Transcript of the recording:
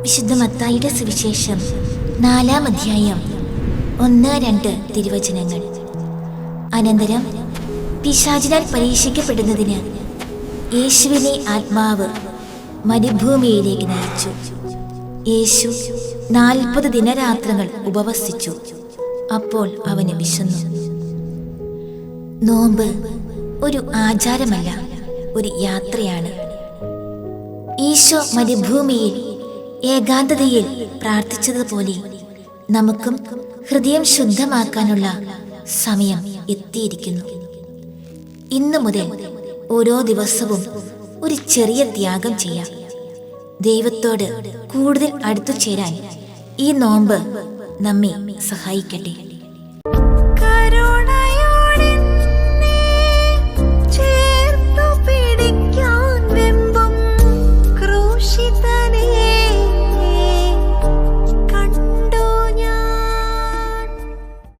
വിശുദ്ധ മത്തായിയുടെ സുവിശേഷം 4-ാം അധ്യായം 1-2 തിരുവചനങ്ങൾ. അനന്തരം പിശാചിനാൽ പരീക്ഷിക്കപ്പെടുന്നതിന് യേശുവിനെ ആത്മാവ് മരുഭൂമിയിലേക്ക് നയിച്ചു. യേശു 40 ദിനരാത്രങ്ങൾ ഉപവസിച്ചു. അപ്പോൾ അവന് വിശന്നു. നോമ്പ് ഒരു ആചാരമല്ല, ഒരു യാത്രയാണ്. ഈശോ മരുഭൂമിയിൽ ഏകാന്തതയിൽ പ്രാർത്ഥിച്ചതുപോലെ നമുക്കും ഹൃദയം ശുദ്ധമാക്കാനുള്ള സമയം എത്തിയിരിക്കുന്നു. ഇന്നു മുതൽ ഓരോ ദിവസവും ഒരു ചെറിയ ത്യാഗം ചെയ്യാം. ദൈവത്തോട് കൂടുതൽ അടുത്തു ചേരാൻ ഈ നോമ്പ് നമ്മെ സഹായിക്കട്ടെ.